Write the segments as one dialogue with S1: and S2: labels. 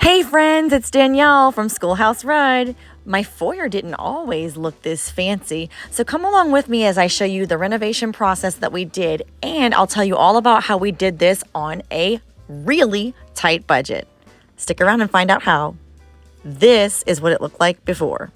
S1: Hey friends, it's Danielle from Schoolhouse Rud. My foyer didn't always look this fancy, so come along with me as I show you the renovation process that we did, and I'll tell you all about how we did this on a really tight budget. Stick around and find out how. This is what it looked like before.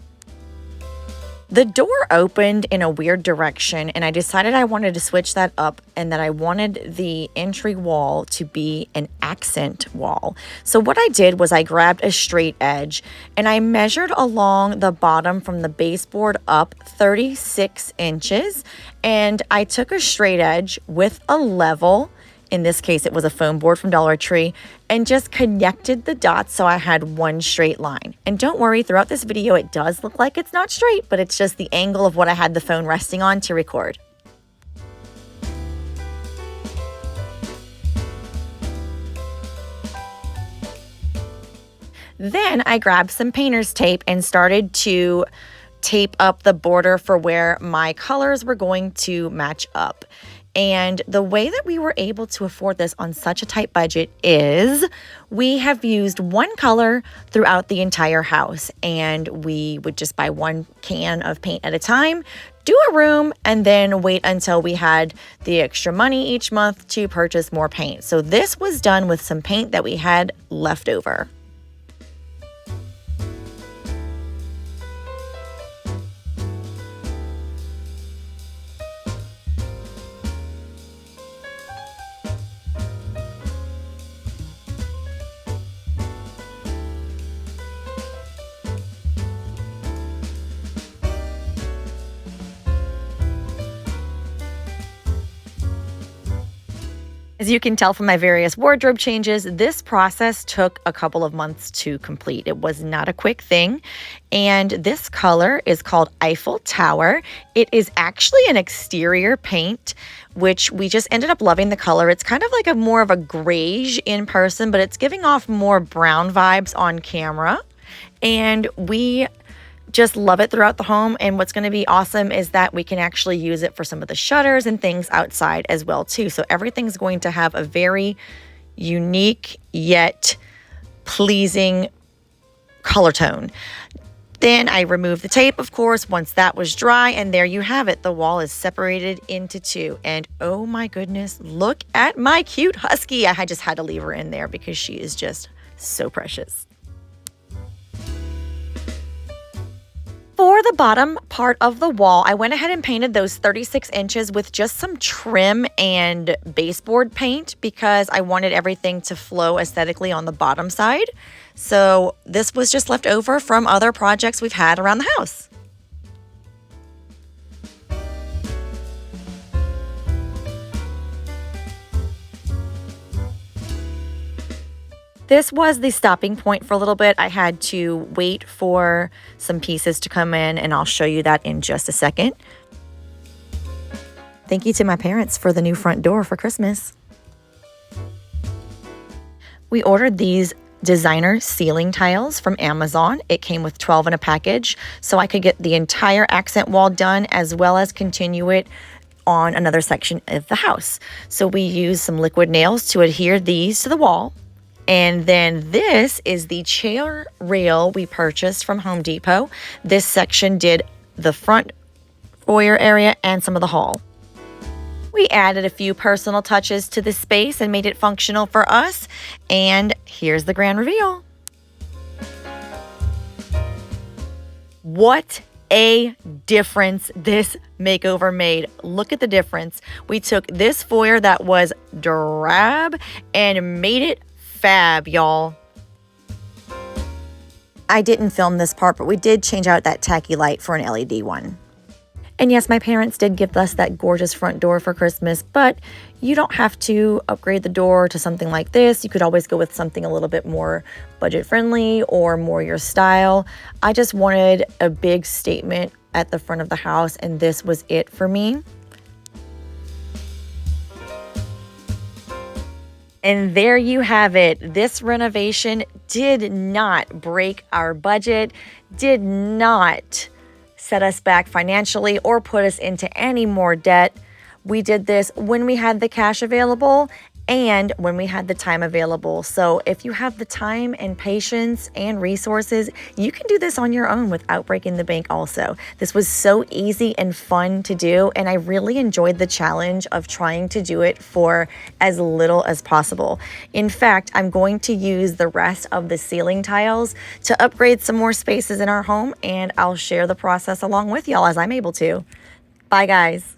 S1: The door opened in a weird direction, and I decided I wanted to switch that up and that I wanted the entry wall to be an accent wall. So what I did was I grabbed a straight edge and I measured along the bottom from the baseboard up 36 inches, and I took a straight edge with a level. In this case, it was a foam board from Dollar Tree, and just connected the dots so I had one straight line. And don't worry, throughout this video, it does look like it's not straight, but it's just the angle of what I had the phone resting on to record. Then I grabbed some painter's tape and started to tape up the border for where my colors were going to match up. And the way that we were able to afford this on such a tight budget is we have used one color throughout the entire house, and we would just buy one can of paint at a time, do a room, and then wait until we had the extra money each month to purchase more paint. So this was done with some paint that we had left over. As you can tell from my various wardrobe changes, this process took a couple of months to complete. It was not a quick thing. And this color is called Eiffel Tower. It is actually an exterior paint, which we just ended up loving the color. It's kind of like more of a grayish in person, but it's giving off more brown vibes on camera. And we just love it throughout the home. And what's going to be awesome is that we can actually use it for some of the shutters and things outside as well too. So everything's going to have a very unique yet pleasing color tone. Then I removed the tape, of course, once that was dry, and there you have it. The wall is separated into two. And oh my goodness, look at my cute husky. I just had to leave her in there because she is just so precious. For the bottom part of the wall, I went ahead and painted those 36 inches with just some trim and baseboard paint because I wanted everything to flow aesthetically on the bottom side. So this was just left over from other projects we've had around the house. This was the stopping point for a little bit. I had to wait for some pieces to come in, and I'll show you that in just a second. Thank you to my parents for the new front door for Christmas. We ordered these designer ceiling tiles from Amazon. It came with 12 in a package, so I could get the entire accent wall done as well as continue it on another section of the house. So we used some liquid nails to adhere these to the wall. And then this is the chair rail we purchased from Home Depot. This section did the front foyer area and some of the hall. We added a few personal touches to the space and made it functional for us. And here's the grand reveal. What a difference this makeover made. Look at the difference. We took this foyer that was drab and made it fab, y'all. I didn't film this part, but we did change out that tacky light for an LED one. And yes, my parents did give us that gorgeous front door for Christmas, but you don't have to upgrade the door to something like this. You could always go with something a little bit more budget friendly or more your style. I just wanted a big statement at the front of the house, and this was it for me. And there you have it. This renovation did not break our budget, did not set us back financially or put us into any more debt. We did this when we had the cash available, and when we had the time available. So if you have the time and patience and resources, you can do this on your own without breaking the bank also. This was so easy and fun to do, and I really enjoyed the challenge of trying to do it for as little as possible. In fact, I'm going to use the rest of the ceiling tiles to upgrade some more spaces in our home, and I'll share the process along with y'all as I'm able to. Bye, guys.